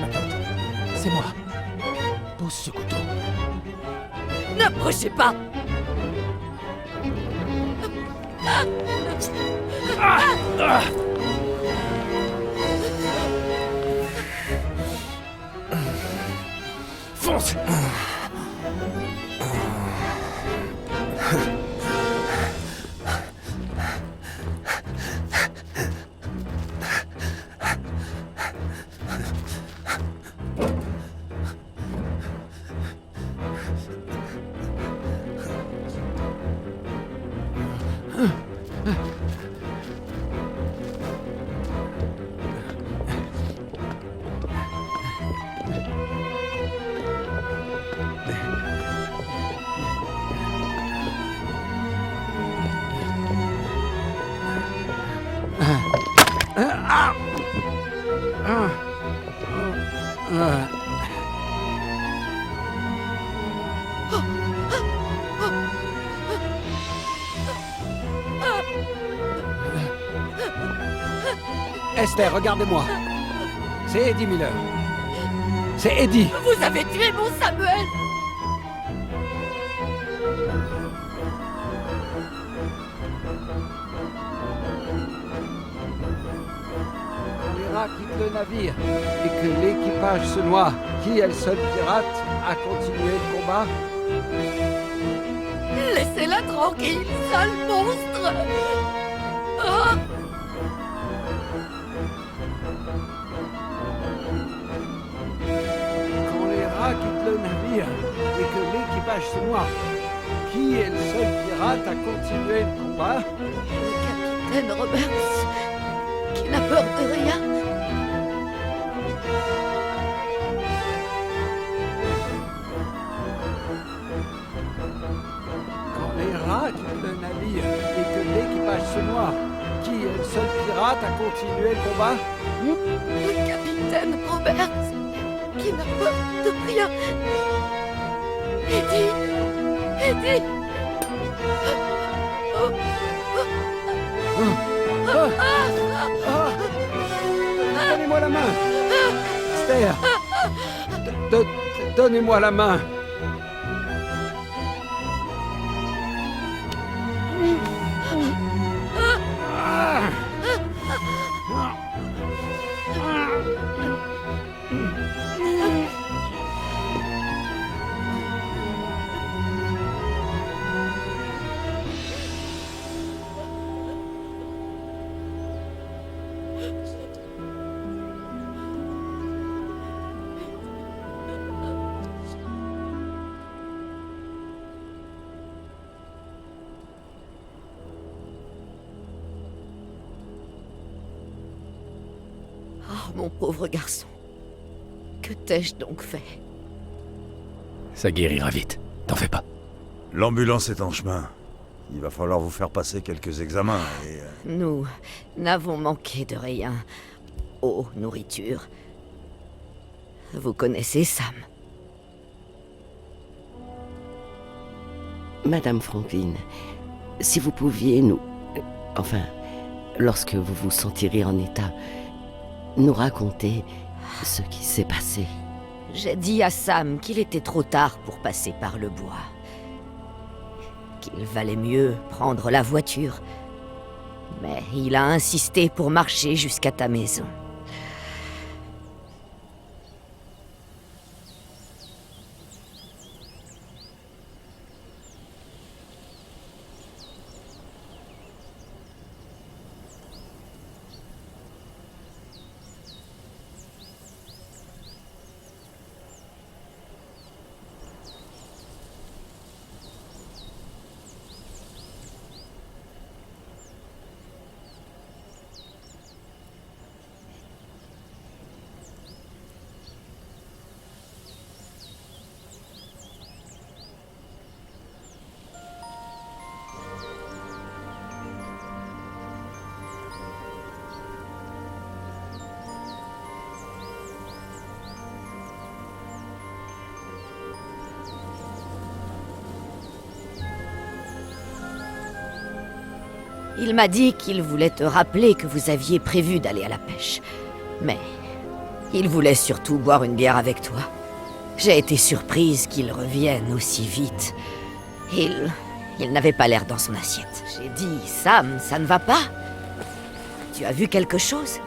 Ma tante, c'est moi. Pose ce couteau.
N'approchez pas!
Fonce!
Esther, regardez-moi. C'est Eddie Miller. C'est Eddie.
Vous avez tué mon Samuel!
Quand les rats quittent le navire et que l'équipage se noie, qui est le seul pirate à continuer le combat?
Laissez Laissez-la tranquille, sale monstre. Ah.
Quand les rats quittent le navire et que l'équipage se noie, qui est le seul pirate à continuer le combat?
Le capitaine Roberts, qui n'a peur de rien.
Quand les rats quittent le navire et que l'équipage se noie, qui est le seul pirate à continuer le combat?
Le capitaine Roberts, qui n'a peur de rien. Eddie! Eddie!
Donnez-moi la main! Esther! Donnez-moi la main!
Oh, mon pauvre garçon. Que t'ai-je donc fait?
Ça guérira vite, t'en fais pas.
L'ambulance est en chemin. Il va falloir vous faire passer quelques examens et...
Nous n'avons manqué de rien. Eau, nourriture. Vous connaissez Sam?
Madame Franklin, si vous pouviez nous... Enfin, lorsque vous vous sentirez en état, nous raconter ce qui s'est passé.
J'ai dit à Sam qu'il était trop tard pour passer par le bois. Qu'il valait mieux prendre la voiture. Mais il a insisté pour marcher jusqu'à ta maison. Il m'a dit qu'il voulait te rappeler que vous aviez prévu d'aller à la pêche. Mais il voulait surtout boire une bière avec toi. J'ai été surprise qu'il revienne aussi vite. Il n'avait pas l'air dans son assiette. J'ai dit, Sam, ça ne va pas? Tu as vu quelque chose?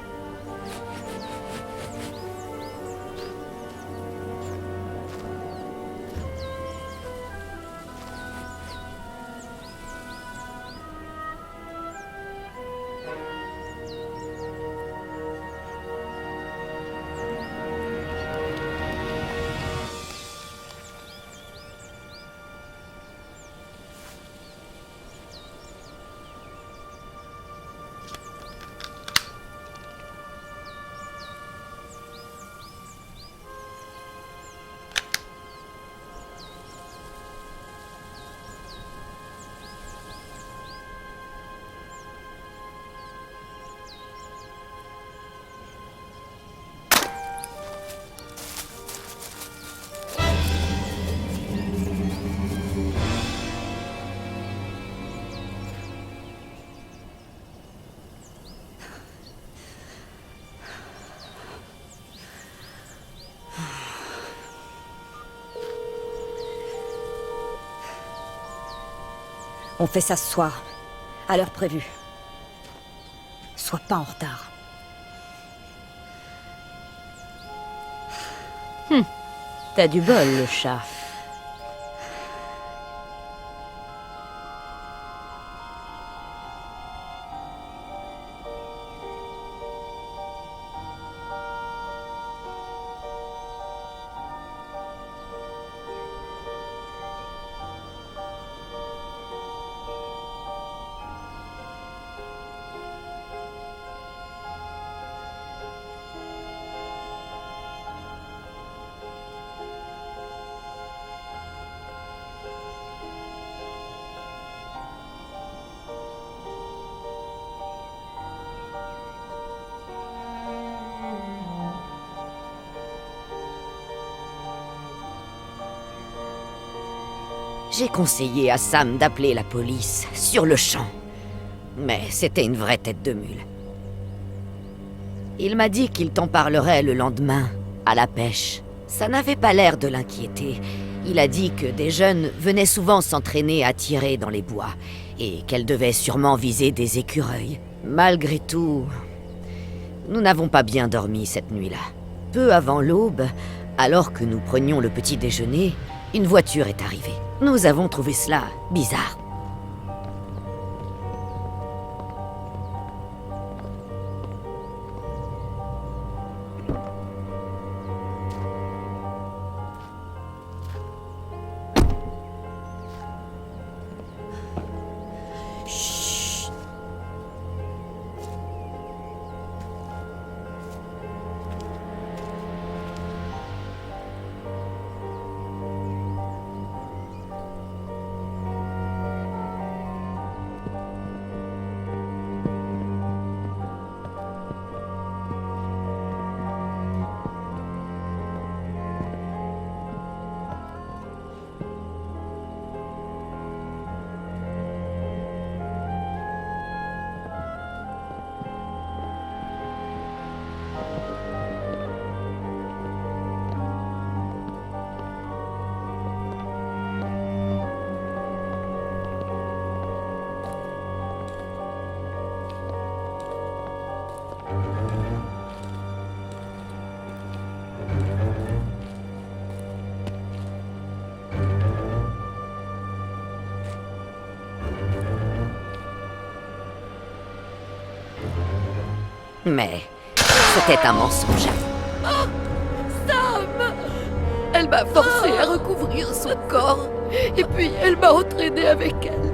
On fait ça ce soir, à l'heure prévue. Sois pas en retard.
T'as du bol, le chat.
J'ai conseillé à Sam d'appeler la police sur le champ. Mais c'était une vraie tête de mule. Il m'a dit qu'il t'en parlerait le lendemain, à la pêche. Ça n'avait pas l'air de l'inquiéter. Il a dit que des jeunes venaient souvent s'entraîner à tirer dans les bois, et qu'elles devaient sûrement viser des écureuils. Malgré tout, nous n'avons pas bien dormi cette nuit-là. Peu avant l'aube, alors que nous prenions le petit déjeuner, une voiture est arrivée. Nous avons trouvé cela bizarre. Mais c'était un mensonge.
Oh, Sam! Elle m'a forcé à recouvrir son corps, et puis elle m'a entraîné avec elle.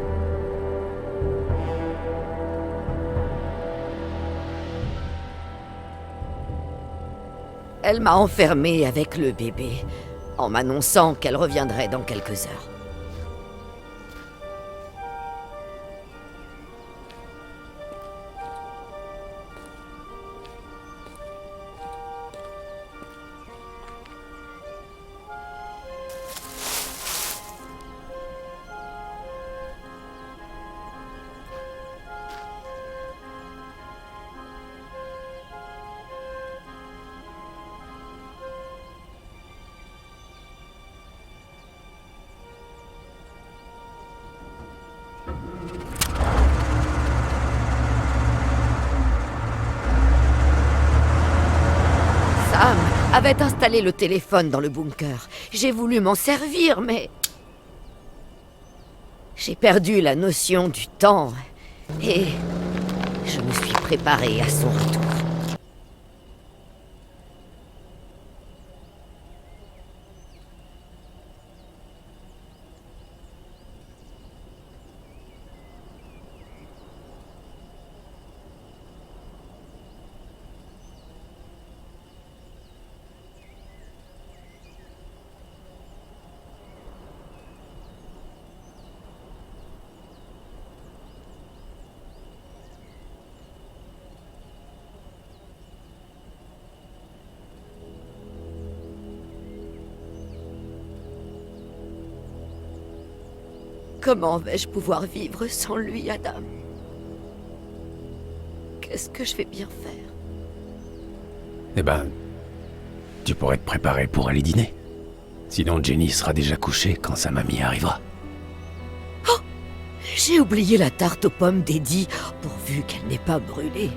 Elle m'a enfermée avec le bébé, en m'annonçant qu'elle reviendrait dans quelques heures. Sam avait installé le téléphone dans le bunker. J'ai voulu m'en servir, mais... j'ai perdu la notion du temps. Et je me suis préparée à son retour. Comment vais-je pouvoir vivre sans lui, Adam? Qu'est-ce que je vais bien faire?
Eh ben, tu pourrais te préparer pour aller dîner. Sinon, Jenny sera déjà couchée quand sa mamie arrivera.
Oh! J'ai oublié la tarte aux pommes d'Eddie, pourvu qu'elle n'ait pas brûlé.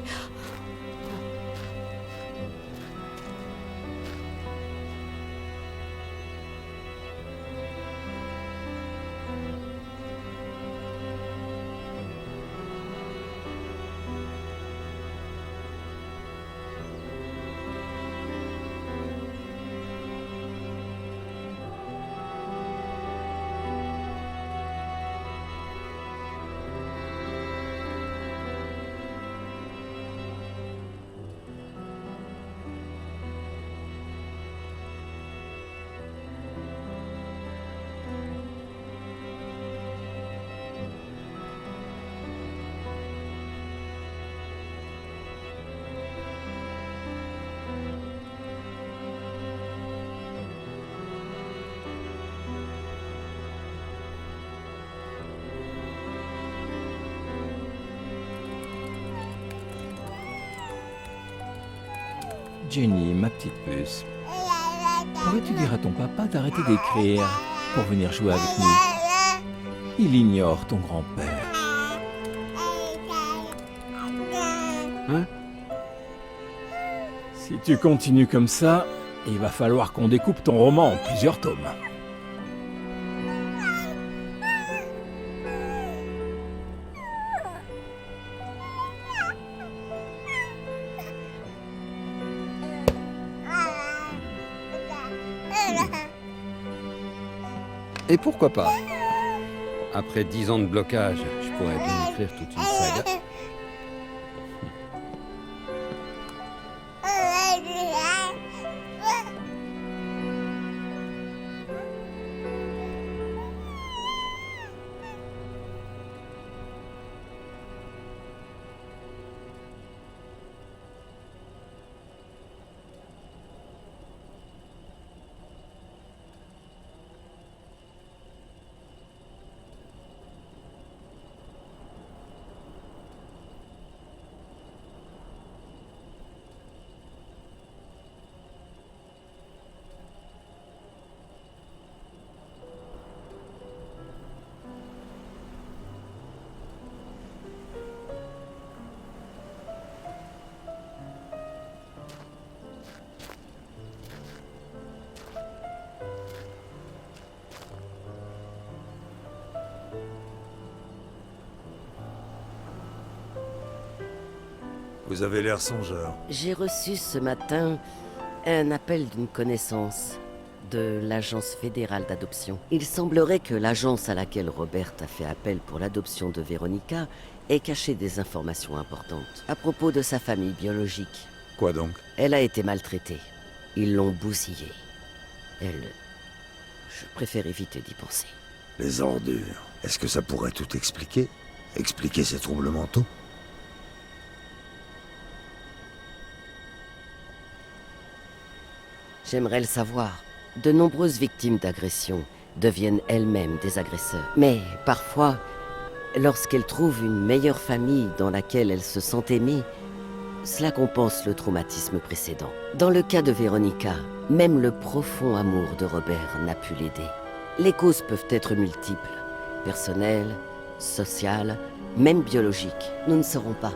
Jenny, ma petite puce, pourrais-tu dire à ton papa d'arrêter d'écrire pour venir jouer avec nous? Il ignore ton grand-père.
Hein?
Si tu continues comme ça, il va falloir qu'on découpe ton roman en plusieurs tomes.
Et pourquoi pas? Après 10 ans de blocage, je pourrais bien écrire toute une saga.
Vous avez l'air songeur.
J'ai reçu ce matin un appel d'une connaissance de l'Agence fédérale d'adoption. Il semblerait que l'agence à laquelle Robert a fait appel pour l'adoption de Véronica ait caché des informations importantes à propos de sa famille biologique.
Quoi donc?
Elle a été maltraitée. Ils l'ont bousillée. Je préfère éviter d'y penser.
Les ordures. Est-ce que ça pourrait tout expliquer? Expliquer ces troubles mentaux?
J'aimerais le savoir. De nombreuses victimes d'agressions deviennent elles-mêmes des agresseurs. Mais parfois, lorsqu'elles trouvent une meilleure famille dans laquelle elles se sentent aimées, cela compense le traumatisme précédent. Dans le cas de Véronica, même le profond amour de Robert n'a pu l'aider. Les causes peuvent être multiples. Personnelles, sociales, même biologiques. Nous ne saurons pas.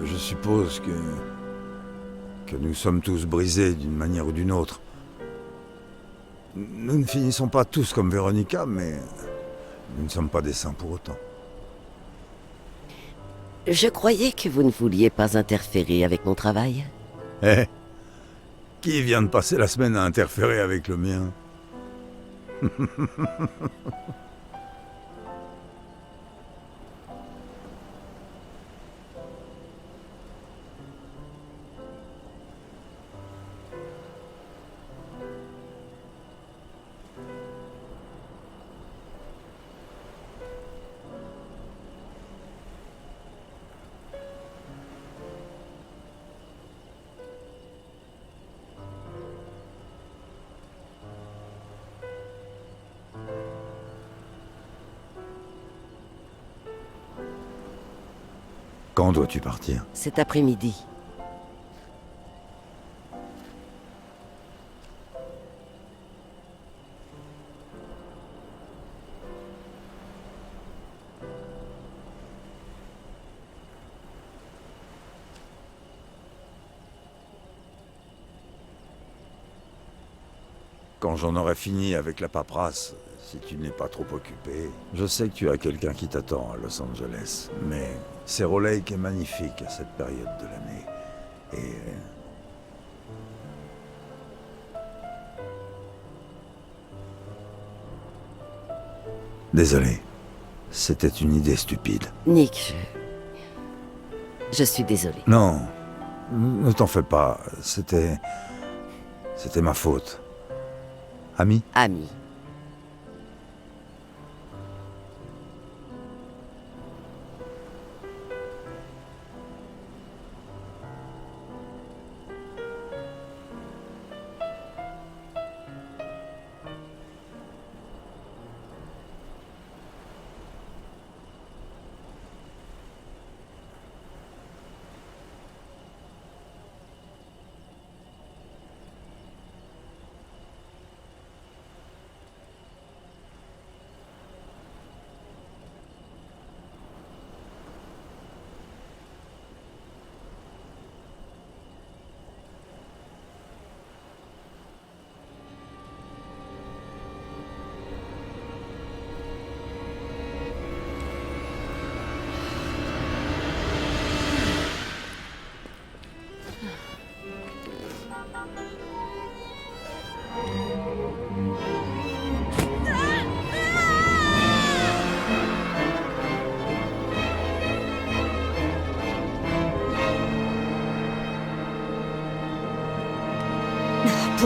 Je suppose que nous sommes tous brisés d'une manière ou d'une autre. Nous ne finissons pas tous comme Véronica, mais nous ne sommes pas des saints pour autant.
Je croyais que vous ne vouliez pas interférer avec mon travail.
Eh? Qui vient de passer la semaine à interférer avec le mien? Quand dois-tu partir?
Cet après-midi.
Quand j'en aurai fini avec la paperasse, si tu n'es pas trop occupé. Je sais que tu as quelqu'un qui t'attend à Los Angeles, mais Cerro Lake est magnifique à cette période de l'année. Et... Désolé. C'était une idée stupide.
Nick, je suis désolé.
Non, ne t'en fais pas. C'était ma faute. Ami?
Ami.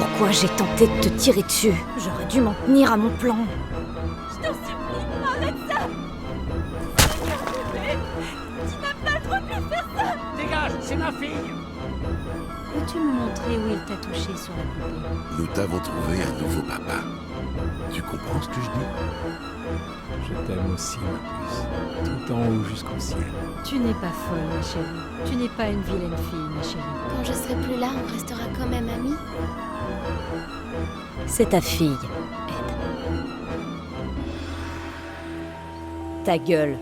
pourquoi j'ai tenté de te tirer dessus. J'aurais dû m'en tenir à mon plan.
Je t'en supplie, arrête ça! Tu n'as pas le droit de lui faire ça!
Dégage, c'est ma fille!
Peux-tu me montrer où il t'a touché sur la poupée?
Nous t'avons trouvé un nouveau papa. Tu comprends ce que je dis?
Je t'aime aussi, ma puce. Tout en haut jusqu'au ciel.
Tu n'es pas folle, ma chérie. Tu n'es pas une vilaine fille, ma chérie.
Quand je serai plus là, on restera quand même amis.
C'est ta fille, Ed. Ta gueule.